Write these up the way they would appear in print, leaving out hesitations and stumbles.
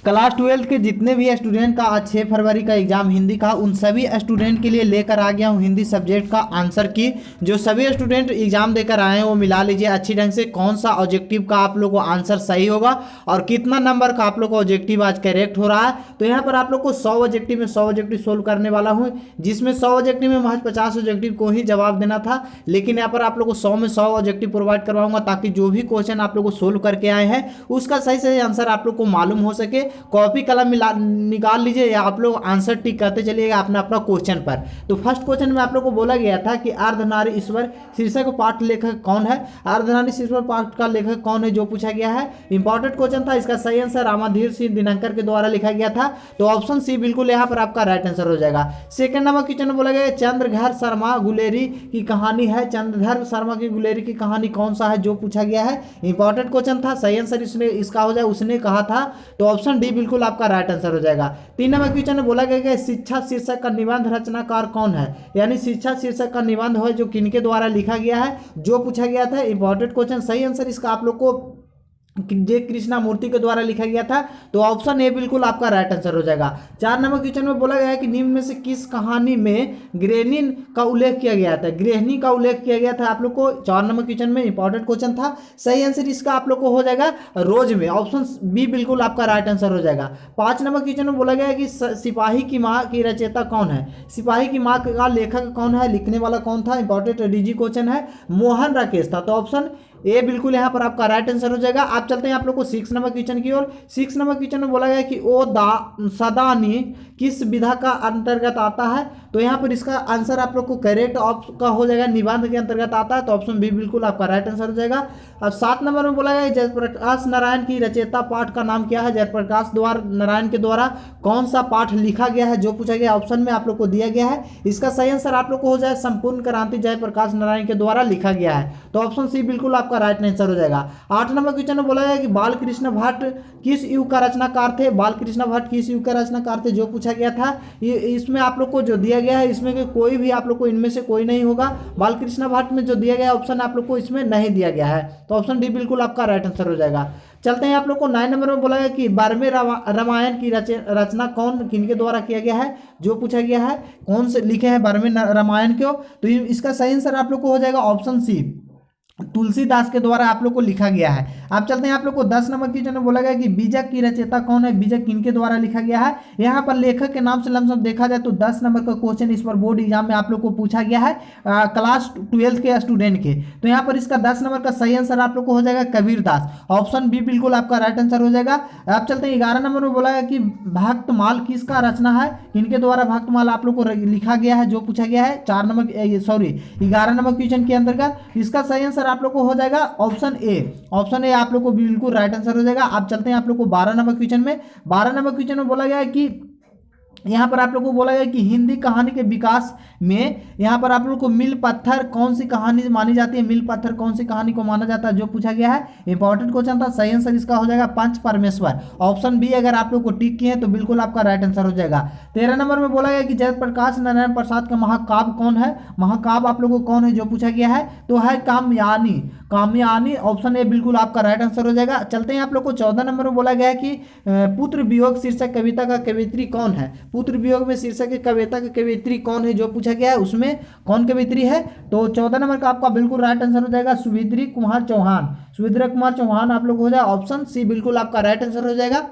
Class 12 के जितने भी स्टूडेंट का आज 6 फरवरी का एग्जाम हिंदी का, उन सभी स्टूडेंट के लिए लेकर आ गया हूँ हिंदी सब्जेक्ट का आंसर की। जो सभी स्टूडेंट एग्जाम देकर आए हैं वो मिला लीजिए अच्छी ढंग से, कौन सा ऑब्जेक्टिव का आप लोग को आंसर सही होगा और कितना नंबर का आप लोग को ऑब्जेक्टिव आज करेक्ट हो रहा है। तो यहाँ पर आप लोग को 100 ऑब्जेक्टिव में 100 ऑब्जेक्टिव सोल्व करने वाला हूँ, जिसमें 100 ऑब्जेक्टिव में महज 50 ऑब्जेक्टिव को ही जवाब देना था, लेकिन यहाँ पर आप लोग को 100 में 100 ऑब्जेक्टिव प्रोवाइड करवाऊंगा ताकि जो भी क्वेश्चन आप लोग को सोल्व करके आए हैं उसका सही सही आंसर आप लोग को मालूम हो सके। कॉपी कलम निकाल लीजिए या आप लोग आंसर टिक करते चलिएगा अपना अपना क्वेश्चन पर। तो फर्स्ट क्वेश्चन में आप लोग को बोला गया था कि अर्धनारी ईश्वर शीर्षक पाठ लेखक कौन है, अर्धनारी ईश्वर पाठ का लेखक कौन है जो पूछा गया है। इंपॉर्टेंट क्वेश्चन था, इसका सही आंसर रामाधीर सिंह दिनकर के द्वारा लिखा गया था। तो ऑप्शन सी बिल्कुल यहाँ पर आपका राइट आंसर हो जाएगा। सेकंड नंबर क्वेश्चन में बोला गया चंद्रधर शर्मा गुलेरी की कहानी है, चंद्रधर शर्मा की गुलेरी की कहानी कौन सा है जो पूछा गया है। इंपॉर्टेंट क्वेश्चन था, सही आंसर इसका हो जाए उसने कहा था। तो ऑप्शन डी बिल्कुल आपका राइट आंसर हो जाएगा। 3 नंबर क्वेश्चन में बोला गया कि शिक्षा शीर्षक का निबंध रचनाकार कौन है, यानी शिक्षा शीर्षक का निबंध है जो किनके द्वारा लिखा गया है जो पूछा गया था। इंपॉर्टेंट क्वेश्चन, सही आंसर इसका आप लोग को जे कृष्णामूर्ति के द्वारा लिखा गया था। तो ऑप्शन ए बिल्कुल आपका राइट आंसर हो जाएगा। 4 नंबर क्वेश्चन में बोला गया है कि निम्न में से किस कहानी में गृहिणी का उल्लेख किया गया था, गृहिणी का उल्लेख किया गया था आप लोग को 4 नंबर क्वेश्चन में। इंपॉर्टेंट क्वेश्चन था, सही आंसर इसका आप लोग को हो जाएगा रोज में, ऑप्शन बी बिल्कुल आपका राइट आंसर हो जाएगा। 5 नंबर क्वेश्चन में बोला गया है कि सिपाही की माँ की रचयिता कौन है, सिपाही की माँ का लेखक कौन है, लिखने वाला कौन था। इंपॉर्टेंट डीजी क्वेश्चन है, मोहन राकेश था। तो ऑप्शन ए बिल्कुल यहाँ पर आपका राइट आंसर हो जाएगा। आप चलते हैं आप लोग को 6 नंबर क्वेश्चन की ओर। 6 नंबर क्वेश्चन में बोला गया कि ओ सदानी किस विधा का अंतर्गत आता है। तो यहाँ पर इसका आंसर आप लोग को करेक्ट का हो जाएगा, निबंध के अंतर्गत आता है। तो ऑप्शन बी बिल्कुल आपका राइट आंसर हो जाएगा। अब 7 नंबर में बोला गया जयप्रकाश नारायण की रचयिता पाठ का नाम क्या है, जयप्रकाश नारायण के द्वारा कौन सा पाठ लिखा गया है जो पूछा गया, ऑप्शन में आप लोग को दिया गया है। इसका सही आंसर आप लोग को हो जाए संपूर्ण क्रांति जयप्रकाश नारायण के द्वारा लिखा गया है। तो ऑप्शन सी बिल्कुल आपका राइट आंसर हो जाएगा। 8 नंबर क्वेश्चन में बोला गया कि बालकृष्ण भट्ट किस युग का रचनाकार थे, बालकृष्ण भट्ट किस युग का रचनाकार थे जो पूछा गया था। ये इसमें आप लोग को जो दिया गया है इसमें कोई भी आप लोग को इनमें से कोई नहीं होगा। बालकृष्ण भट्ट में जो दिया गया ऑप्शन आप लोग को इसमें नहीं दिया गया है। तो ऑप्शन डी बिल्कुल आपका राइट आंसर हो जाएगा। चलते हैं आप लोग को 9 नंबर में बोला गया कि 12वें रामायण की रचना कौन किनके द्वारा किया गया है जो पूछा गया है, कौन से लिखे हैं 12वें रामायण को। तो इसका सही आंसर आप लोग को हो जाएगा ऑप्शन सी, तुलसीदास के द्वारा आप लोग को लिखा गया है। आप चलते हैं आप लोग को 10 नंबर क्वेश्चन में बोला गया कि बीजक की रचयिता कौन है, बीजक किनके द्वारा लिखा गया है। यहाँ पर लेखक के नाम से लमसम देखा जाए तो 10 नंबर का क्वेश्चन इस पर बोर्ड एग्जाम में आप लोग को पूछा गया है क्लास 12 के स्टूडेंट के। तो यहाँ पर इसका 10 नंबर का सही आंसर आप लोग को हो जाएगा कबीरदास, ऑप्शन बी बिल्कुल आपका राइट आंसर हो जाएगा। आप चलते हैं 11 नंबर में बोला गया कि भक्तमाल किसका रचना है, किनके द्वारा भक्तमाल आप लोग को लिखा गया है जो पूछा गया है 11 नंबर क्वेश्चन के अंतर्गत। इसका सही आंसर आप लोग को हो जाएगा ऑप्शन ए, ऑप्शन ए आप लोग को बिल्कुल राइट आंसर हो जाएगा। आप चलते हैं आप लोग को 12 नंबर क्वेश्चन में। 12 नंबर क्वेश्चन में बोला गया है कि यहाँ पर आप लोग को बोला गया कि हिंदी कहानी के विकास में यहाँ पर आप लोग को मिल पत्थर कौन सी कहानी मानी जाती है, मिल पत्थर कौन सी कहानी को माना जाता है जो पूछा गया है। इंपॉर्टेंट क्वेश्चन था, सही आंसर इसका हो जाएगा पंच परमेश्वर, ऑप्शन बी अगर आप लोग को टिक किए हैं तो बिल्कुल आपका राइट आंसर हो जाएगा। 13 नंबर में बोला गया कि जयप्रकाश नारायण प्रसाद का महाकाव्य कौन है, महाकाव्य आप लोग को कौन है जो पूछा गया है। तो है कामयानी, कामयानी, ऑप्शन ए बिल्कुल आपका राइट आंसर हो जाएगा। चलते हैं आप लोग को 14 नंबर में बोला गया है कि पुत्र वियोग शीर्षक कविता का कवयित्री कौन है, पुत्र वियोग में शीर्षक कविता की कवयित्री कौन है जो पूछा गया है, उसमें कौन कवयित्री है। तो 14 नंबर का आपका बिल्कुल राइट आंसर हो जाएगा सुविद्री कुमार चौहान, सुविद्री कुमार चौहान आप लोग हो जाए, ऑप्शन सी बिल्कुल आपका राइट आंसर हो जाएगा।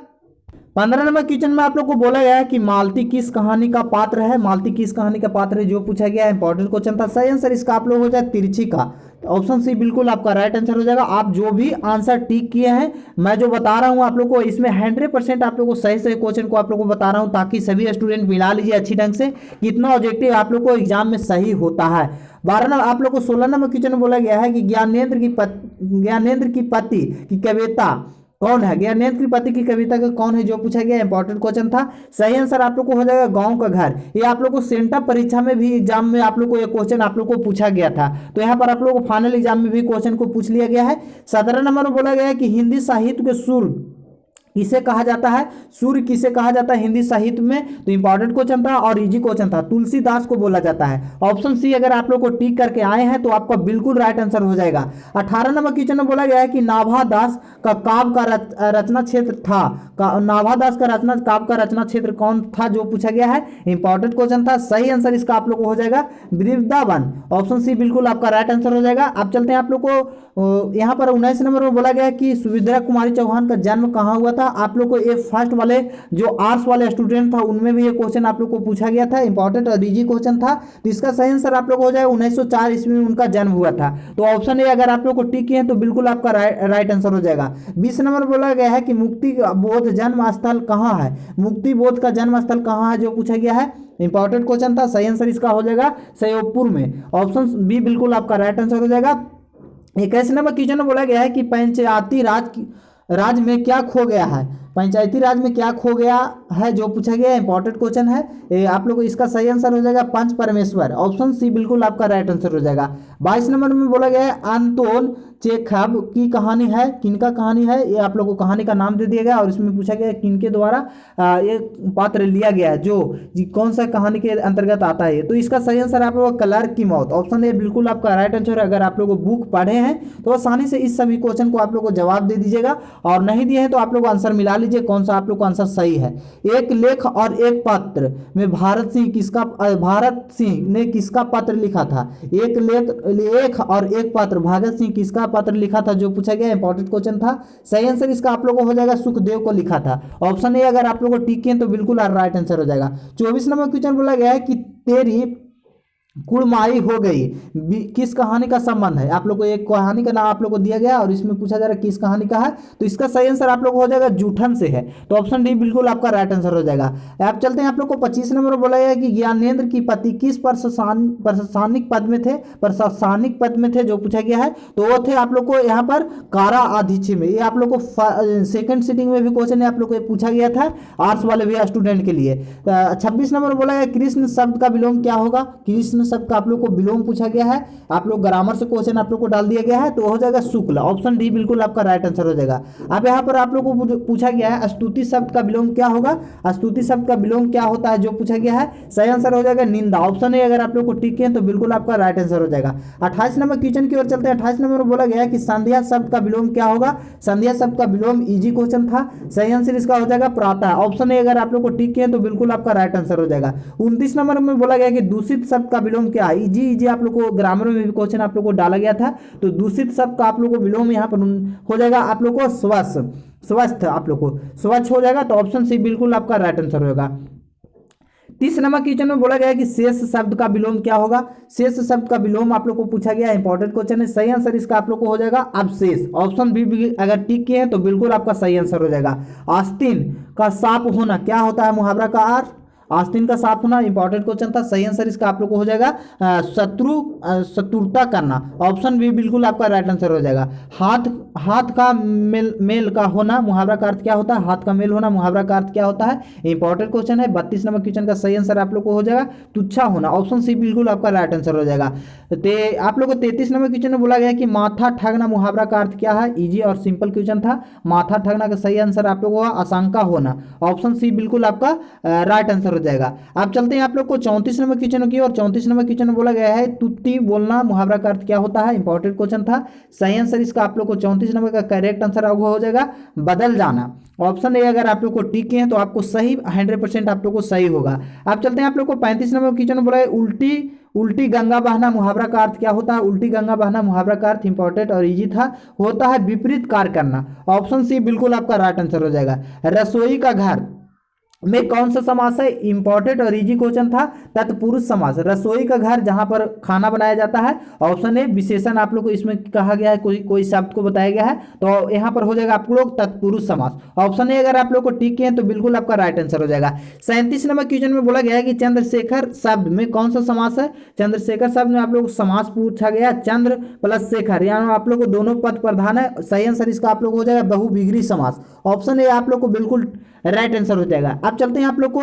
15 नंबर क्वेश्चन में आप लोग को बोला गया है कि मालती किस कहानी का पात्र है, मालती किस कहानी का पात्र है जो पूछा गया है। इंपॉर्टेंट क्वेश्चन था, सही आंसर इसका आप लोग हो जाए तिरछी का, ऑप्शन सी बिल्कुल आपका राइट आंसर हो जाएगा। आप जो भी आंसर टिक किए हैं मैं जो बता रहा हूं आप लोग को इसमें 100% आप लोग को सही सही क्वेश्चन को आप लोग को बता रहा हूं ताकि सभी स्टूडेंट मिला लीजिए अच्छी ढंग से कितना ऑब्जेक्टिव आप लोग को एग्जाम में सही होता है। 12 नंबर आप लोग को 16 नंबर क्वेश्चन में बोला गया है कि ज्ञानेंद्र की पति की कविता कौन है, ज्ञानेंद्र की पति की कविता का कौन है जो पूछा गया। इंपॉर्टेंट क्वेश्चन था, सही आंसर आप लोग को हो जाएगा गांव का घर। ये आप लोग को सेंटर परीक्षा में भी एग्जाम में आप लोग को ये क्वेश्चन आप लोग को पूछा गया था। तो यहाँ पर आप लोग को फाइनल एग्जाम में भी क्वेश्चन को पूछ लिया गया है। 17 नंबर में बोला गया है कि हिंदी साहित्य के सुर किसे कहा जाता है, सूर्य किसे कहा जाता है हिंदी साहित्य में, तो इंपॉर्टेंट क्वेश्चन था और इजी क्वेश्चन था, तुलसीदास को बोला जाता है। ऑप्शन सी अगर आप लोग को टिक करके आए हैं तो आपका बिल्कुल राइट आंसर हो जाएगा। 18 नंबर क्वेश्चन में बोला गया है कि नाभा दास का काव्य का रचना क्षेत्र था, नाभा दास का रचना काव्य का रचना क्षेत्र कौन था, जो पूछा गया है, इंपॉर्टेंट क्वेश्चन था। सही आंसर इसका आप लोग को हो जाएगा वृंदावन, ऑप्शन सी बिल्कुल आपका राइट आंसर हो जाएगा। अब चलते हैं आप लोग को यहाँ पर 19 नंबर में बोला गया है कि सुविद्या कुमारी चौहान का जन्म कहाँ हुआ था। आप लोग को ये फर्स्ट वाले जो आर्ट्स वाले स्टूडेंट था उनमें भी ये क्वेश्चन आप लोग को पूछा गया था, इंपॉर्टेंट और इजी क्वेश्चन था। तो इसका सही आंसर आप लोग हो जाएगा 1904 ईस्वी में उनका जन्म हुआ था। तो ऑप्शन ए अगर आप लोग को टिक किए हैं तो बिल्कुल आपका राइट आंसर हो जाएगा। 20 नंबर बोला गया है कि मुक्ति बोध जन्म स्थल कहाँ है, मुक्ति बोध का जन्म स्थल कहाँ है, जो पूछा गया है, इंपॉर्टेंट क्वेश्चन था। सही आंसर इसका हो जाएगा सयोपुर में, ऑप्शन बी बिल्कुल आपका राइट आंसर हो जाएगा। 21 नंबर क्वेश्चन में बोला गया है कि पंचायती राज में क्या खो गया है, पंचायती राज में क्या खो गया है, जो पूछा गया है, इंपॉर्टेंट क्वेश्चन है। आप लोग को इसका सही आंसर हो जाएगा पंच परमेश्वर, ऑप्शन सी बिल्कुल आपका राइट आंसर हो जाएगा। 22 नंबर में बोला गया है अंतोन चेखव की कहानी है, किनका कहानी है, ये आप लोग को कहानी का नाम दे दिया गया और इसमें पूछा गया है किनके द्वारा ये पात्र लिया गया है, जो कौन सा कहानी के अंतर्गत आता है। तो इसका सही आंसर आप लोग क्लर्क की मौत, ऑप्शन ए बिल्कुल आपका राइट आंसर है। अगर आप लोग बुक पढ़े हैं तो आसानी से इस सभी क्वेश्चन को आप लोग को जवाब दे दीजिएगा, और नहीं दिए हैं तो आप लोग आंसर मिला लीजिए कौन सा आप लोग का आंसर सही है। एक लेख और एक पत्र में भारत सिंह ने किसका पत्र लिखा था, एक लेख और एक पत्र भगत सिंह किसका पत्र लिखा था, जो पूछा गया, इंपॉर्टेंट क्वेश्चन था। सही आंसर इसका आप लोगों को हो जाएगा सुखदेव को लिखा था, ऑप्शन ए अगर आप लोग को टिक किए तो बिल्कुल राइट आंसर हो जाएगा। 24 नंबर क्वेश्चन बोला गया है कि तेरी कुड़माई हो गई किस कहानी का संबंध है। आप लोग को एक कहानी का नाम आप लोग को दिया गया और इसमें पूछा जा रहा है किस कहानी का है, तो इसका सही आंसर आप लोग को हो जाएगा जूठन से है, तो ऑप्शन डी बिल्कुल आपका राइट आंसर हो जाएगा। अब चलते हैं आप लोग को 25 नंबर बोला गया है कि ज्ञानेंद्र की पति किस प्रशासनिक पद में थे, प्रशासनिक पद में थे, जो पूछा गया है, तो वो थे आप लोग को यहाँ पर कारा अध्यक्ष में। ये आप लोग को सेकंड सीटिंग में भी क्वेश्चन आप लोग को पूछा गया था आर्ट्स वाले भी स्टूडेंट के लिए। 26 नंबर बोला गया कृष्ण शब्द का विलोम क्या होगा, कृष्ण शब्द का आप लोग को विलोम पूछा गया है, आप लोग ग्रामर से क्वेश्चन आप लोग को डाल दिया गया है, तो हो जाएगा शुक्ल, ऑप्शन डी बिल्कुल आपका राइट आंसर हो जाएगा। अब यहाँ पर आप लोग को पूछा गया है स्तुति शब्द का विलोम क्या होगा, स्तुति शब्द का विलोम क्या होता है, जो पूछा गया है, सही आंसर हो जाएगा निंदा, ऑप्शन ए अगर आप लोग को टिक है तो बिल्कुल आपका राइट आंसर हो जाएगा। 28 नंबर क्वेश्चन की ओर चलते हैं। 28 नंबर में बोला गया है कि संध्या शब्द का विलोम क्या होगा, संध्या शब्द का विलोम इजी क्वेश्चन था, सही आंसर इसका हो जाएगा प्रातः, ऑप्शन ए अगर आप लोग को टिक है तो बिल्कुल आपका राइट आंसर हो जाएगा। 29 नंबर में बोला गया कि दूषित शब्द का विलोम क्या है, इजी आप लोग को ग्रामर में भी क्वेश्चन आप लोग को डाला गया था, तो दूषित शब्द का आप लोग को विलोम यहाँ पर हो जाएगा आप लोग को स्वस्थ आप लोग को स्वच्छ हो जाएगा, तो ऑप्शन सी बिल्कुल आपका राइट आंसर होगा। 30 नंबर क्वेश्चन में बोला गया है कि शेष शब्द का विलोम क्या होगा, शेष शब्द का विलोम आप लोग को पूछा गया, इंपॉर्टेंट क्वेश्चन है, सही आंसर इसका आप लोग को हो जाएगा अवशेष, ऑप्शन बी अगर टिक किए हैं तो बिल्कुल आपका सही आंसर हो जाएगा। आस्तीन का साफ होना क्या होता है, मुहावरा का अर्थ, आस्तीन का साफ होना, इंपॉर्टेंट क्वेश्चन था, सही आंसर इसका आप लोग को हो जाएगा शत्रुता करना, ऑप्शन बी बिल्कुल आपका राइट आंसर हो जाएगा। हाथ का मेल का होना, मुहावरा का अर्थ क्या होता है, हाथ का मेल होना मुहावरा का अर्थ क्या होता है, इंपॉर्टेंट क्वेश्चन है। 32 नंबर क्वेश्चन का सही आंसर आप लोग को हो जाएगा तुच्छा होना, ऑप्शन सी बिल्कुल आपका राइट आंसर हो जाएगा। आप लोग को 33 नंबर क्वेश्चन में बोला गया कि माथा ठगना मुहावरा का अर्थ क्या है, इजी और सिंपल क्वेश्चन था, माथा ठगना का सही आंसर आप लोग को आशंका होना, ऑप्शन सी बिल्कुल आपका राइट आंसर हो जाएगा। आप चलते हैं आप लोग को 34 नंबर क्वेश्चन की, और 34 नंबर क्वेश्चन में बोला गया है तुत्ती बोलना मुहावरा का अर्थ क्या होता है, इंपॉर्टेंट क्वेश्चन था, सही आंसर इसका आप लोग को 34 नंबर का करेक्ट आंसर हो जाएगा बदल जाना, ऑप्शन ए अगर आप लोग को टिक हैं तो आपको सही 100% आप लोग को सही होगा। आप चलते हैं आप लोग को 35 नंबर क्वेश्चन में बोला है उल्टी गंगा बहना मुहावरा का अर्थ क्या होता है, उल्टी गंगा बहना मुहावरा का अर्थ इंपॉर्टेंट और इजी था, होता है विपरीत कार्य करना, ऑप्शन सी बिल्कुल आपका राइट आंसर हो जाएगा। रसोई का घर में कौन सा समास है, इंपॉर्टेंट और इजी क्वेश्चन था, तत्पुरुष समास, रसोई का घर जहां पर खाना बनाया जाता है, ऑप्शन ए विशेषण आप लोग को इसमें कहा गया है, कोई शब्द को बताया गया है, तो यहां पर हो जाएगा आप लोग तत्पुरुष समास, ऑप्शन ए अगर आप लोग को टिक है तो बिल्कुल आपका राइट आंसर हो जाएगा। 37 नंबर क्वेश्चन में बोला गया है कि चंद्रशेखर शब्द में कौन सा समास है, चंद्रशेखर शब्द में आप लोग को समास पूछा गया, चंद्र प्लस शेखर, यानी आप लोग को दोनों पद प्रधान है, सही आंसर इसका आप लोग हो जाएगा बहुविग्री समास, ऑप्शन ए आप लोग को बिल्कुल राइट आंसर हो जाएगा। अब चलते हैं आप लोग को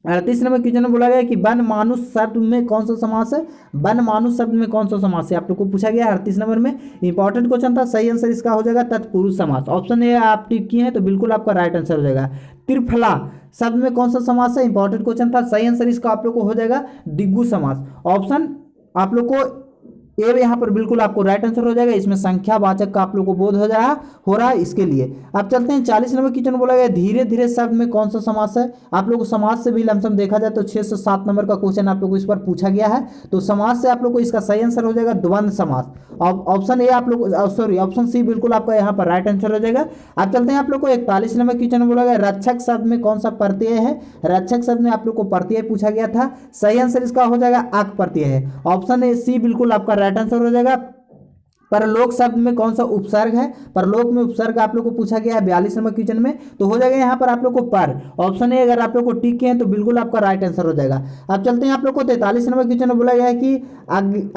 38 नंबर क्वेश्चन में बोला गया कि वन मानुष शब्द में कौन सा समास है, वन मानुष शब्द में कौन सा समास है, आप लोग को पूछा गया है 38 नंबर में। इंपॉर्टेंट क्वेश्चन था, सही आंसर इसका हो जाएगा तत्पुरुष समास। ऑप्शन ए आप टिक किए हैं तो बिल्कुल आपका राइट आंसर हो जाएगा। त्रिफला शब्द में कौन सा समास है, इंपॉर्टेंट क्वेश्चन था, सही आंसर इसका आप लोग को हो जाएगा दिग्गु समास। ऑप्शन आप लोग को ए यहाँ पर बिल्कुल आपको राइट आंसर हो जाएगा। इसमें संख्यावाचक का आप लोग को बोध हो रहा है इसके लिए। अब चलते हैं 40 नंबर क्वेश्चन बोला गया धीरे धीरे शब्द में कौन सा समास है। आप लोग को समास से भी लमसम देखा जाए तो 6 से 7 नंबर का क्वेश्चन आप लोग को इस पर पूछा गया है। तो समास से आप लोग को इसका सही आंसर हो जाएगा द्वंद्व समास। ऑप्शन ए आप लोग सॉरी ऑप्शन सी बिल्कुल आपका यहाँ पर राइट आंसर हो जाएगा। अब चलते हैं आप लोग को 41 नंबर क्वेश्चन बोला गया रक्षक शब्द में कौन सा प्रत्यय है। रक्षक शब्द में आप लोग को प्रत्यय पूछा गया था, सही आंसर इसका हो जाएगा अक प्रत्यय है। ऑप्शन ए सी बिल्कुल आपका राइट आंसर हो जाएगा। परलोक शब्द में कौन सा उपसर्ग है, परलोक में उपसर्ग आप लोग को पूछा गया है 42 नंबर क्वेश्चन में, तो हो जाएगा यहाँ पर आप लोग को पर। ऑप्शन ए अगर आप लोग को टिक किए हैं तो बिल्कुल आपका राइट आंसर हो जाएगा। अब चलते हैं आप लोग को 43 नंबर क्वेश्चन में बोला गया है कि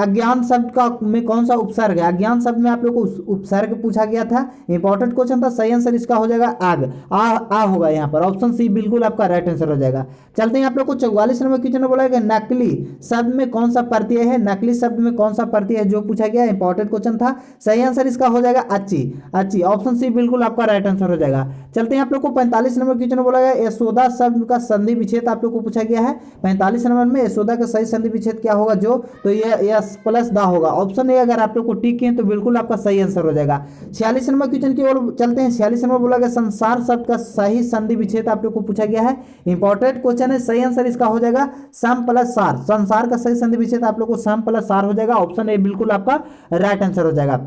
अज्ञान शब्द का में कौन सा उपसर्ग है। अज्ञान शब्द में आप लोग को उपसर्ग पूछा गया था, इंपॉर्टेंट क्वेश्चन था, सही आंसर इसका हो जाएगा आग, आ होगा यहाँ पर। ऑप्शन सी बिल्कुल आपका राइट आंसर हो जाएगा। चलते हैं आप लोग को 44 नंबर क्वेश्चन में बोला गया नकली शब्द में कौन सा प्रत्यय है। नकली शब्द में कौन सा प्रत्यय है जो पूछा गया, इंपॉर्टेंट क्वेश्चन था, सही आंसर इसका हो जाएगा अच्छी अच्छी। ऑप्शन सी बिल्कुल आपका राइट आंसर हो जाएगा। चलते हैं आप लोग को 45 नंबर क्वेश्चन बोला गया यशोदा शब्द का संधि विच्छेद आप लोग को पूछा गया है। 45 नंबर में यशोदा का सही संधि विच्छेद क्या होगा, जो तो ये यस प्लस दा होगा। ऑप्शन ए अगर आप लोग को टिक किए तो बिल्कुल आपका सही आंसर हो जाएगा। 46 नंबर क्वेश्चन की ओर चलते हैं। 46 नंबर बोला गया संसार शब्द का सही संधि विच्छेद आप लोग को पूछा गया है, इंपॉर्टेंट क्वेश्चन है, सही आंसर इसका हो जाएगा सम प्लस सार। संसार का सही संधि विच्छेद आप लोग को सम प्लस सार हो जाएगा। ऑप्शन ए बिल्कुल आपका राइट आंसर हो जाएगा।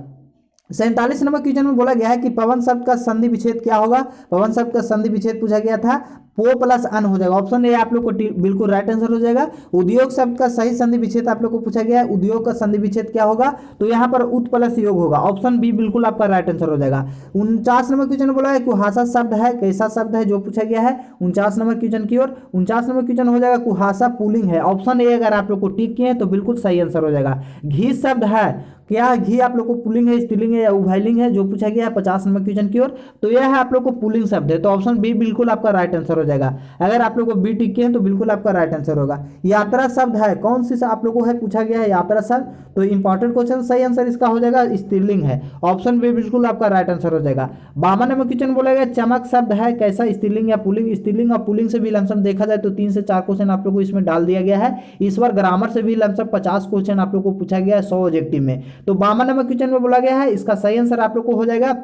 47 नंबर क्वेश्चन में बोला गया है कि पवन शब्द का संधि विच्छेद क्या होगा। पवन शब्द का संधि विच्छेद पूछा गया था, पो प्लस अन हो जाएगा। ऑप्शन ए आप लोग को बिल्कुल राइट आंसर हो जाएगा। उद्योग शब्द का सही संधि विच्छेद आप लोग को पूछा गया है, उद्योग का संधि विच्छेद क्या होगा, तो यहाँ पर उत प्लस योग होगा। ऑप्शन बी बिल्कुल आपका राइट आंसर हो जाएगा। 49 नंबर क्वेश्चन बोला है कुहासा शब्द है कैसा शब्द है जो पूछा गया है 49 नंबर क्वेश्चन की ओर। 49 नंबर क्वेश्चन हो जाएगा कुहासा पुल्लिंग है। ऑप्शन ए अगर आप लोग को टिक किए तो बिल्कुल सही आंसर हो जाएगा। घी शब्द है क्या, घी आप लोग को पुलिंग है, स्त्रीलिंग है या उभयलिंग है जो पूछा गया है 50 नंबर क्वेश्चन की ओर, तो यह है आप लोग को पुलिंग शब्द है। तो ऑप्शन बी बिल्कुल आपका राइट आंसर हो जाएगा। अगर आप लोग को बी टिक किए हैं तो बिल्कुल आपका राइट आंसर होगा। यात्रा शब्द है कौन सी आप लोगों को है पूछा गया है यात्रा शब्द, तो इंपॉर्टेंट क्वेश्चन, सही आंसर इसका हो जाएगा स्त्रीलिंग है। ऑप्शन बी बिल्कुल आपका राइट आंसर हो जाएगा। 52 नंबर क्वेश्चन बोलेगा चमक शब्द है कैसा, स्त्रीलिंग या पुलिंग। स्त्रीलिंग और पुलिंग से भी लमसम देखा जाए तो 3 से 4 क्वेश्चन आप लोग को इसमें डाल दिया गया है। इस बार ग्रामर से भी लमसम 50 क्वेश्चन आप लोग को पूछा गया है 100 ऑब्जेक्टिव में। तो 52 नंबर क्वेश्चन में बोला गया है इसका सही आंसर आप लोग को हो जाएगा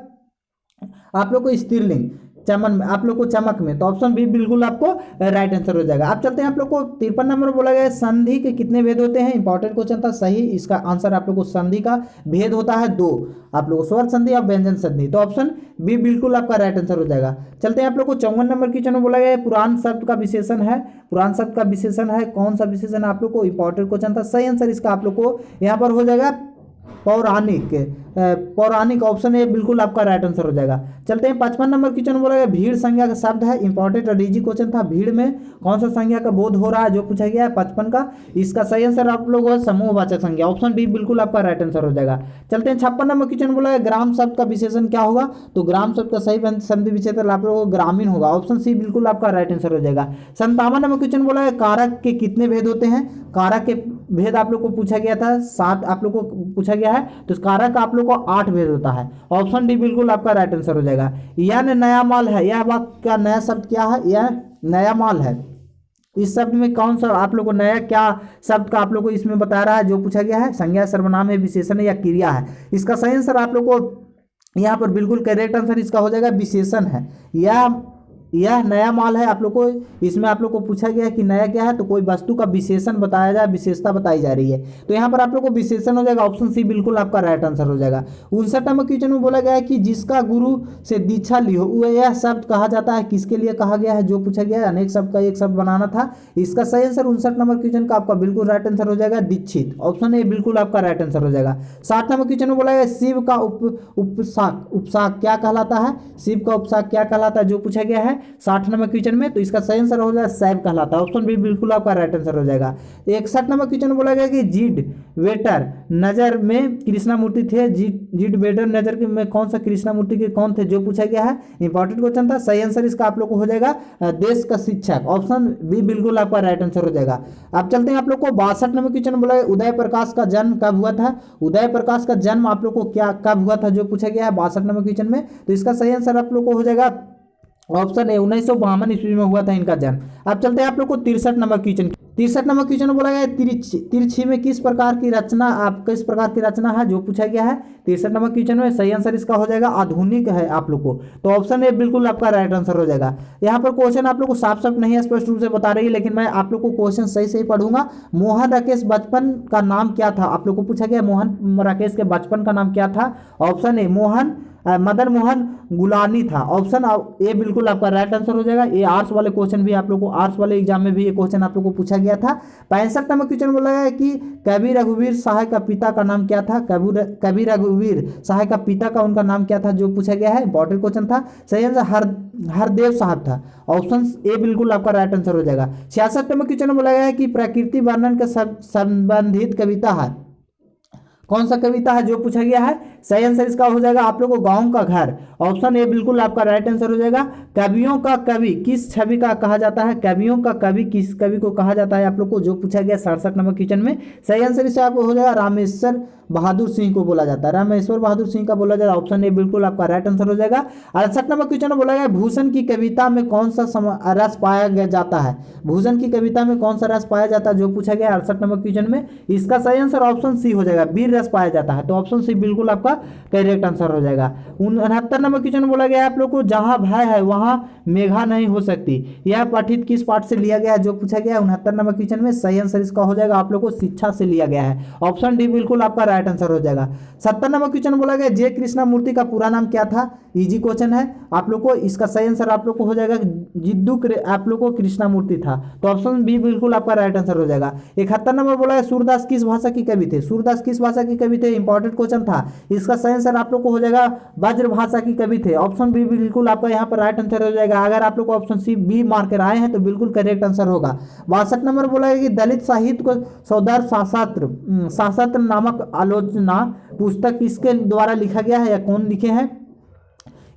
आप लोग को स्त्रीलिंग, चमन में आप लोग को चमक में, तो ऑप्शन बी बिल्कुल आपको राइट आंसर हो जाएगा। अब चलते हैं आप लोग को 53 नंबर बोला गया है संधि के कितने भेद होते हैं, इंपॉर्टेंट क्वेश्चन था, सही इसका आंसर आप लोग को संधि का भेद होता है 2, आप लोग को स्वर संधि और व्यंजन संधि, तो ऑप्शन बी बिल्कुल आपका राइट आंसर हो जाएगा। चलते हैं आप लोग को 54 नंबर क्वेश्चन में बोला गया है पुराण शब्द का विशेषण है। पुराण शब्द का विशेषण है कौन सा विशेषण आप लोग को, इंपॉर्टेंट क्वेश्चन था, सही आंसर इसका आप लोग को यहाँ पर हो जाएगा पौराणिक। पौराणिक ऑप्शन ए बिल्कुल आपका राइट आंसर हो जाएगा। चलते हैं 55 नंबर क्वेश्चन बोला गया भीड़ संज्ञा का शब्द है, इंपॉर्टेंट और इजी क्वेश्चन था, भीड़ में कौन सा संज्ञा का बोध हो रहा है जो पूछा गया है 55 का, इसका सही आंसर आप लोग समूहवाचक संज्ञा, ऑप्शन बी बिल्कुल आपका राइट आंसर हो जाएगा। चलते हैं 56 नंबर क्वेश्चन बोला है ग्राम शब्द का विशेषण क्या होगा, तो ग्राम शब्द का सही संधि विच्छेद आप लोगों को ग्रामीण होगा, ऑप्शन सी बिल्कुल आपका राइट आंसर हो जाएगा। 57 नंबर क्वेश्चन बोला है कारक के कितने भेद होते हैं, कारक के भेद आप लोग को पूछा गया था 7 आप लोग को पूछा गया है, तो कारक आप लोग को 8 भेद होता है, ऑप्शन डी बिल्कुल आपका राइट आंसर हो जाएगा। यह नया माल है, यह वाक्य का नया शब्द क्या है, यह नया माल है, इस शब्द में कौन सा आप लोग को नया क्या शब्द का आप लोग को इसमें बता रहा है जो पूछा गया है, संज्ञा सर्वनाम है, विशेषण है या क्रिया है, इसका सही आंसर आप लोग को यहाँ पर बिल्कुल करेक्ट आंसर इसका हो जाएगा विशेषण है। यह नया माल है, आप लोग को इसमें आप लोग को पूछा गया है कि नया क्या है, तो कोई वस्तु का विशेषण बताया जाए, विशेषता बताई जा रही है, तो यहाँ पर आप लोग को विशेषण हो जाएगा, ऑप्शन सी बिल्कुल आपका राइट आंसर हो जाएगा। 59 नंबर क्वेश्चन में बोला गया है कि जिसका गुरु से दीक्षा ली हो वह यह शब्द कहा जाता है, किसके लिए कहा गया है जो पूछा गया है, अनेक शब्द का एक शब्द बनाना था, इसका सही आंसर 59 नंबर क्वेश्चन का आपका बिल्कुल राइट आंसर हो जाएगा दीक्षित, ऑप्शन ए बिल्कुल आपका राइट आंसर हो जाएगा। 60 नंबर क्वेश्चन में बोला गया शिव का उपशाक क्या कहलाता है, शिव का उपशाक क्या कहलाता है जो पूछा गया है, है 60 नंबर क्वेश्चन में, तो इसका सही आंसर हो जाएगा सैब कहलाता है। ऑप्शन बी बिल्कुल आपका राइट आंसर हो जाएगा। 61 नंबर क्वेश्चन बोला गया कि जीड वेटर नजर में कृष्णामूर्ति थे। जीड वेटर नजर में कौन सा कृष्णामूर्ति के कौन थे, जो पूछा गया है, इंपॉर्टेंट क्वेश्चन था। सही आंसर इसका आप लोग को हो जाएगा देश का शिक्षक। ऑप्शन बी बिल्कुल आपका राइट आंसर हो जाएगा। अब चलते हैं आप लोग को 62 नंबर क्वेश्चन बोला है उदय प्रकाश का जन्म कब हुआ था। उदय प्रकाश का जन्म आप लोग को क्या कब हुआ था, जो पूछा गया है 62 नंबर क्वेश्चन में, तो इसका सही आंसर आप लोग को हो जाएगा ऑप्शन ए 1952 ईस्वी में हुआ था इनका जन्म। अब चलते हैं आप लोग को 63 नंबर क्वेश्चन। 63 नंबर क्वेश्चन बोला गया है तिरछी में किस प्रकार की रचना है, जो पूछा गया है 63 नंबर क्वेश्चन में। सही आंसर इसका हो जाएगा आधुनिक है आप लोग को, तो ऑप्शन ए बिल्कुल आपका राइट आंसर हो जाएगा। यहाँ पर क्वेश्चन आप लोग को साफ साफ नहीं स्पष्ट रूप से बता रही है, लेकिन मैं आप लोग को क्वेश्चन सही सही पढ़ूंगा। मोहन राकेश बचपन का नाम क्या था, आप लोग को पूछा गया मोहन राकेश के बचपन का नाम क्या था। Option A Madan Mohan Golani था। ऑप्शन ए बिल्कुल आपका राइट आंसर हो जाएगा। ये आर्ट्स वाले क्वेश्चन भी आप लोग को, आर्ट्स वाले एग्जाम में भी ये क्वेश्चन आप लोग को पूछा गया था। 65 नंबर क्वेश्चन बोला गया है कि कवि रघुवीर सहाय का पिता का नाम क्या था। कवि रघुवीर सहाय का पिता का उनका नाम क्या था, जो पूछा गया है, इंपॉर्टेंट क्वेश्चन था। सही आंसर हरदेव साहब था। ऑप्शन ए बिल्कुल आपका राइट आंसर हो जाएगा। 66 नंबर क्वेश्चन बोला गया है कि प्रकृति वर्णन के संबंधित कविता है, कौन सा कविता है, जो पूछा गया है। सही आंसर इसका हो जाएगा आप लोग को गांव का घर। ऑप्शन ए बिल्कुल आपका राइट आंसर हो जाएगा। कवियों का कवि किस छवि का कहा जाता है, कवियों का कवि किस कवि को कहा जाता है आप लोग को, जो पूछा गया 67 नंबर क्वेश्चन में। सही आंसर इसका आपको हो जाएगा रामेश्वर बहादुर सिंह को बोला जाता है, रामेश्वर बहादुर सिंह का बोला जाएगा। ऑप्शन ए बिल्कुल आपका राइट आंसर हो जाएगा। 68 नंबर क्वेश्चन बोला गया भूषण की कविता में कौन सा रस पाया जाता है, भूषण की कविता में कौन सा रस पाया जाता है, जो पूछा गया 68 नंबर क्वेश्चन में। इसका सही आंसर ऑप्शन सी हो जाएगा, वीर रस पाया जाता है, तो ऑप्शन सी बिल्कुल आपका करेक्ट आंसर हो जाएगा। 69 नंबर क्वेश्चन बोला गया आप लोग को जहां भय है वहां मेघा नहीं हो सकती, यह पठित किस पाठ से लिया गया है, जो पूछा गया 69 नंबर क्वेश्चन में। सही आंसर इसका हो जाएगा आप लोग को शिक्षा से लिया गया है। ऑप्शन डी बिल्कुल आपका राइट आंसर हो जाएगा। 70 नंबर क्वेश्चन बोला गया जे कृष्णामूर्ति का पूरा नाम क्या था। इजी क्वेश्चन है आप लोग को, इसका सही आंसर आप लोग को हो जाएगा जिद्दू आप लोग को कृष्णामूर्ति था, तो ऑप्शन बी बिल्कुल आपका राइट आंसर हो जाएगा। 71 नंबर बोला है सूरदास किस भाषा की कवि थे, सूरदास किस भाषा की कवि थे, इंपॉर्टेंट क्वेश्चन था। इसका सही आंसर आप लोग को हो जाएगा ब्रज भाषा की कवि थे। ऑप्शन बी बिल्कुल आपका यहाँ पर राइट आंसर हो जाएगा। अगर आप लोग को ऑप्शन सी बी मार्क कर आए हैं तो बिल्कुल करेक्ट आंसर होगा। 62 नंबर बोला है कि दलित साहित्य को सौदर शास्त्र नामक आलोचना पुस्तक किसके द्वारा लिखा गया है या कौन लिखे हैं।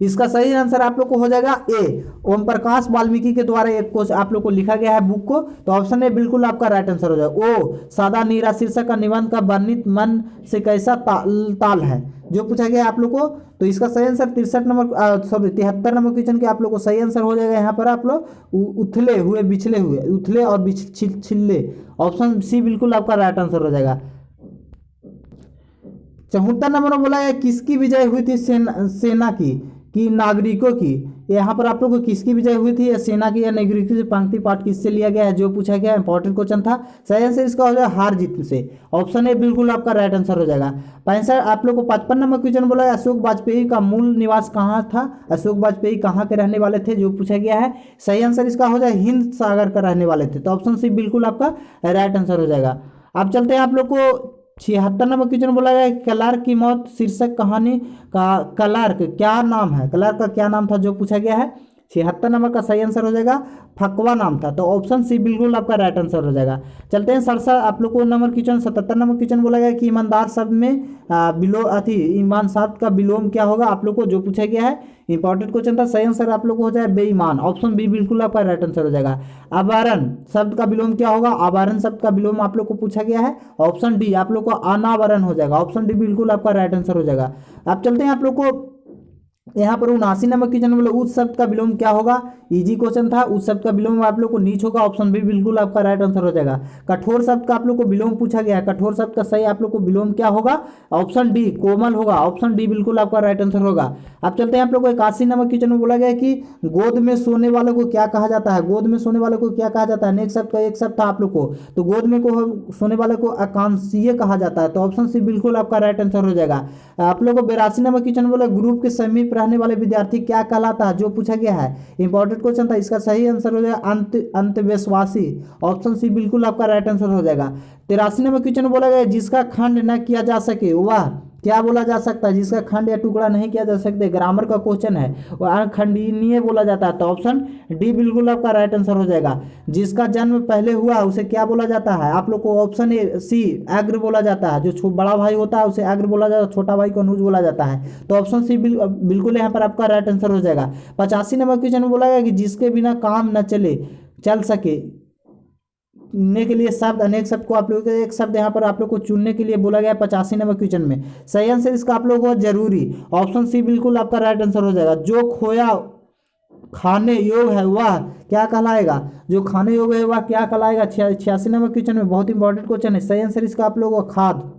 इसका सही आंसर आप लोग को हो जाएगा ए ओम प्रकाश वाल्मीकि के द्वारा एक कोश आप लोग को लिखा गया है बुक को, तो ऑप्शन ए बिल्कुल आपका राइट आंसर हो जाएगा। ओ सादा नीरा शीर्षक का निबंध का वर्णित मन से कैसा ताल है, जो पूछा गया आप लोग को, तो इसका सही आंसर 63 नंबर 73 नंबर क्वेश्चन के आप लोग को सही आंसर हो जाएगा। यहाँ पर आप लोग उथले हुए बिछले हुए, उथले और छिल्ले, ऑप्शन सी बिल्कुल आपका राइट आंसर हो जाएगा। 74 नंबर में बोला है किसकी विजय हुई थी सेना की नागरिकों की। यहाँ पर आप लोग को किसकी विजय हुई थी, या सेना की या नागरिकों की, पंक्ति पाठ किससे लिया गया है, जो पूछा गया इंपॉर्टेंट क्वेश्चन था। सही आंसर इसका हो जाएगा हार जीत से। ऑप्शन ए बिल्कुल आपका राइट आंसर हो जाएगा। 65 आप लोग को 55 नंबर क्वेश्चन बोला है अशोक वाजपेयी का मूल निवास कहाँ था, अशोक वाजपेयी कहाँ के रहने वाले थे, जो पूछा गया है। सही आंसर इसका हो जाएगा हिंद सागर का रहने वाले थे, तो ऑप्शन सी बिल्कुल आपका राइट आंसर हो जाएगा। अब चलते हैं आप लोग को 76 नंबर क्वेश्चन बोला गया क्लार्क की मौत शीर्षक कहानी का क्लार्क क्या नाम है, क्लार्क का क्या नाम था, जो पूछा गया है। 76 नंबर का सही आंसर हो जाएगा फकवा नाम था, तो ऑप्शन सी बिल्कुल आपका राइट आंसर हो जाएगा। चलते हैं 67 आप लोग को नंबर क्वेश्चन 77 नंबर क्वेश्चन बोला गया कि ईमानदार शब्द में ईमान शब्द का विलोम क्या होगा आप लोग को, जो पूछा गया है। इंपॉर्टेंट क्वेश्चन था। सही आंसर आप लोग को हो जाए बेईमान, ऑप्शन बी बिल्कुल आपका राइट आंसर हो जाएगा। अवारण शब्द का विलोम क्या होगा, अवारण शब्द का विलोम आप लोग को पूछा गया है। ऑप्शन डी आप लोग को अनावरण हो जाएगा, ऑप्शन डी बिल्कुल आपका राइट आंसर हो जाएगा। अब चलते हैं आप लोग को यहाँ पर 79 नंबर क्वेश्चन बोले उस शब्द का विलोम क्या होगा। इजी क्वेश्चन था। उस शब्द का विलोम आप लोग को नीच होगा, ऑप्शन बी बिल्कुल आपका राइट आंसर हो जाएगा। कठोर शब्द का आप लोग को विलोम पूछा गया है, कठोर शब्द का सही आप लोग को विलोम क्या होगा, ऑप्शन डी कोमल होगा, ऑप्शन डी बिल्कुल आपका राइट आंसर होगा। अब चलते हैं आप लोग को 81 नंबर क्वेश्चन में बोला गया कि गोद में सोने वालों को क्या कहा जाता है, गोद में सोने वालों को क्या कहा जाता है। नेक्स्ट शब्द का एक शब्द था आप लोग को, तो गोद में को सोने वाले को आकांक्षीय कहा जाता है, तो ऑप्शन सी बिल्कुल आपका राइट आंसर हो जाएगा। आप लोग को 82 नंबर क्वेश्चन बोला ग्रुप के समीप रहने वाले विद्यार्थी क्या कहलाता है, जो पूछा गया है। इंपॉर्टेंट क्वेश्चन था। इसका सही आंसर हो जाएगा अंतविश्वासी, ऑप्शन सी बिल्कुल आपका राइट आंसर हो जाएगा। 83 नंबर क्वेश्चन बोला गया जिसका खंड न किया जा सके वह क्या बोला जा सकता है जिसका खंड या टुकड़ा नहीं किया जा सकता? ग्रामर का क्वेश्चन है और खंडनीय बोला जाता है, तो ऑप्शन डी बिल्कुल आपका राइट आंसर हो जाएगा। जिसका जन्म पहले हुआ उसे क्या बोला जाता है? आप लोग को ऑप्शन ए सी अग्र बोला जाता है। जो बड़ा भाई होता है उसे अग्र बोला जाता है, छोटा भाई को अनुज बोला जाता है। तो ऑप्शन सी बिल्कुल यहाँ पर आपका राइट आंसर हो जाएगा। 85 नंबर क्वेश्चन में बोला गया कि जिसके बिना काम न चल सके चुनने के लिए शब्द, अनेक शब्द को आप लोगों को एक शब्द यहाँ पर आप लोग को चुनने के लिए बोला गया 85 नंबर क्वेश्चन में। सही आंसर इसका आप लोगों को जरूरी ऑप्शन सी बिल्कुल आपका राइट आंसर हो जाएगा। जो खोया खाने योग है वह क्या कहलाएगा? जो खाने योग है वह क्या कहलाएगा? 86 नंबर क्वेश्चन में बहुत इंपॉर्टेंट क्वेश्चन है। सही आंसर इसका आप लोगों को खाद,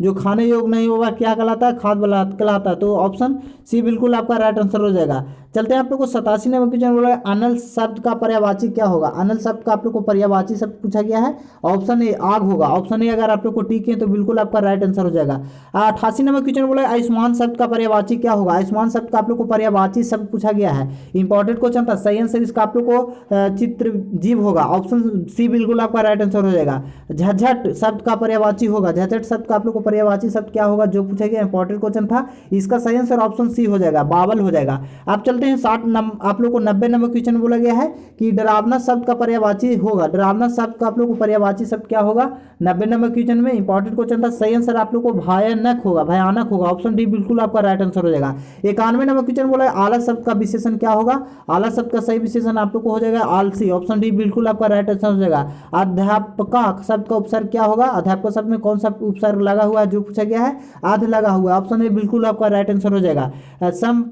जो खाने योग नहीं होगा क्या कहलाता है? खाद कहलाता है। तो ऑप्शन सी बिल्कुल आपका राइट आंसर हो जाएगा। चलते हैं आप लोग को 87 नंबर क्वेश्चन बोला है अनल शब्द का पर्यायवाची क्या होगा? अनल शब्द का आप लोग को पर्यायवाची शब्द पूछा गया है। ऑप्शन ए आग होगा। ऑप्शन ए अगर आप लोग को ठीक है तो बिल्कुल आपका राइट आंसर हो जाएगा। 88 नंबर क्वेश्चन बोला है आयुष्मान शब्द का पर्यायवाची क्या होगा? आयुष्मान शब्द का आप लोग को पर्यायवाची शब्द पूछा गया है। इंपॉर्टेंट क्वेश्चन था। सही आंसर इसका आप लोग को चित्रजीव होगा। ऑप्शन सी बिल्कुल आपका राइट आंसर हो जाएगा। झटझट शब्द का पर्यायवाची होगा। झटझट शब्द का आप लोग को पर्यायवाची शब्द क्या होगा जो पूछा गया? इंपॉर्टेंट क्वेश्चन था। इसका सही आंसर ऑप्शन सी हो जाएगा, बावल हो जाएगा। आप चलते हैं 60 आप लोग को 90 नंबर क्वेश्चन में बोला गया है कि डरावना शब्द का पर्यायवाची होगा। डरावना शब्द का आप लोग को पर्यायवाची शब्द क्या होगा? 90 नंबर क्वेश्चन में इंपॉर्टेंट क्वेश्चन था। सही आंसर आप लोग को भयानक होगा, भयानक होगा। ऑप्शन डी बिल्कुल आपका राइट आंसर हो जाएगा। 91 नंबर क्वेश्चन बोला है आलस शब्द का विशेषण क्या होगा? आलस शब्द का सही विशेषण आप लोग को हो जाएगा आलसी। ऑप्शन डी बिल्कुल आपका राइट आंसर हो जाएगा। अध्यापका शब्द का उपसर्ग क्या होगा? अध्यापक शब्द में कौन सा उपसर्ग लगा हुआ है जो पूछा गया है? आध लगा हुआ है। ऑप्शन ए बिल्कुल आपका राइट आंसर हो जाएगा। सम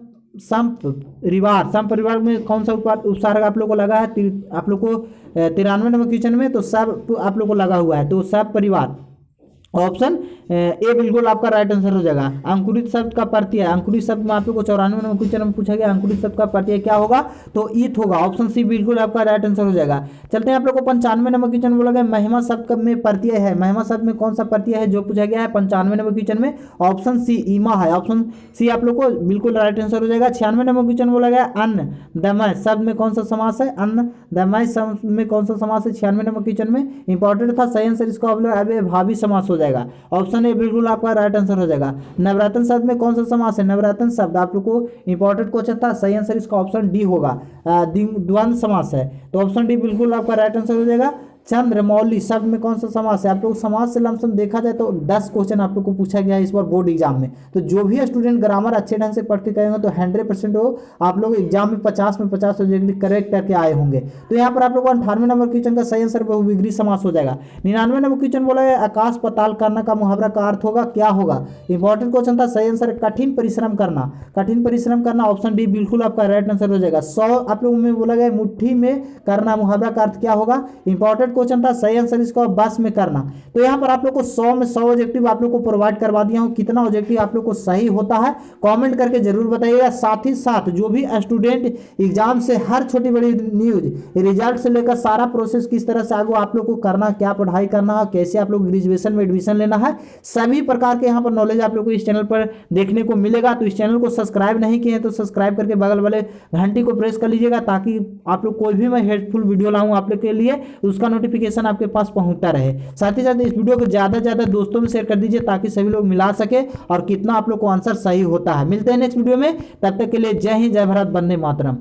परिवार में कौन सा उपसर्ग आप लोग को लगा है? आप लोग को 93 नंबर क्वेश्चन में तो सब आप लोग को लगा हुआ है, तो सब परिवार। ऑप्शन ए बिल्कुल आपका राइट आंसर हो जाएगा। अंकुरित शब्द का प्रत्यय, अंकुरित शब्द में आप लोग को 94 नंबर क्वेश्चन में पूछा गया अंकुरित शब्द का प्रत्यय क्या होगा? तो ईत होगा। ऑप्शन सी बिल्कुल आपका राइट आंसर हो जाएगा। चलते हैं आप लोग को 95 नंबर क्वेश्चन बोला गया महिमा शब्द में प्रत्यय है। महिमा शब्द में कौन सा प्रत्यय है जो पूछा गया है 95 नंबर क्वेश्चन में? ऑप्शन सी ईमा है। ऑप्शन सी आप लोग को बिल्कुल राइट आंसर हो जाएगा। 96 नंबर क्वेश्चन बोला गया अन्न दमय शब्द में कौन सा समास है? अन्न दमय शब्द में कौन सा समास है? 96 नंबर क्वेश्चन में इंपॉर्टेंट था। सही आंसर इसका अव्ययभावी समास हो जाएगा। ऑप्शन ए बिल्कुल आपका राइट आंसर हो जाएगा। नवरत्न शब्द में कौन सा समास है? नवरत्न शब्द आप लोग को इंपॉर्टेंट क्वेश्चन था। सही आंसर इसका ऑप्शन डी होगा, द्वंद्व समास है। तो ऑप्शन डी बिल्कुल आपका राइट आंसर हो जाएगा। चंद्रमौली शब्द में कौन सा समास है? आप लोग समास से लमसम देखा जाए तो 10 क्वेश्चन आप लोग को पूछा गया है इस बार बोर्ड एग्जाम में। तो जो भी स्टूडेंट ग्रामर अच्छे ढंग से पढ़ के करेंगे तो 100% वो आप लोग एग्जाम में 50 में 50 सब्जेक्ट करेक्ट करके आए होंगे। तो यहाँ पर आप लोग को 98 नंबर क्वेश्चन का सही आंसर बहुविग्री समास हो जाएगा। 99 नंबर क्वेश्चन बोला है आकाश पाताल करना का मुहावरा का अर्थ होगा क्या होगा? इंपॉर्टेंट क्वेश्चन था। सही आंसर कठिन परिश्रम करना, कठिन परिश्रम करना। ऑप्शन डी बिल्कुल आपका राइट आंसर हो जाएगा। 100 आप लोगों में बोला गया मुट्ठी में करना मुहावरा का अर्थ क्या होगा? इंपॉर्टेंट क्वेश्चन था। सही आंसर इसको बस में करना। तो यहाँ पर आप लोग को 100 में 100 ऑब्जेक्टिव आप लोग को प्रोवाइड करवा दिया हूँ। कितना ऑब्जेक्टिव आप लोग को सही होता है कमेंट करके जरूर बताइएगा। साथ ही साथ जो भी स्टूडेंट एग्जाम से हर छोटी बड़ी न्यूज रिजल्ट से लेकर सारा प्रोसेस किस तरह से आगे आप लोग को करना, क्या पढ़ाई करना है, कैसे आप लोग ग्रेजुएशन में एडमिशन लेना है, सभी प्रकार के यहाँ पर नॉलेज आप लोग को इस चैनल पर देखने को मिलेगा। तो इस चैनल को सब्सक्राइब नहीं किए हैं तो सब्सक्राइब करके बगल वाले घंटी को प्रेस कर लीजिएगा ताकि आप लोग कोई भी मैं हेल्पफुल वीडियो लाऊं आप लोग के लिए उसका नोटिफिकेशन आपके पास पहुंचता रहे। साथ ही साथ इस वीडियो को ज्यादा से ज्यादा दोस्तों में शेयर कर दीजिए ताकि सभी लोग मिला सके और कितना आप लोग को आंसर सही होता है। मिलते हैं नेक्स्ट वीडियो में, तब तक के लिए जय हिंद, जय भारत, वंदे मातरम।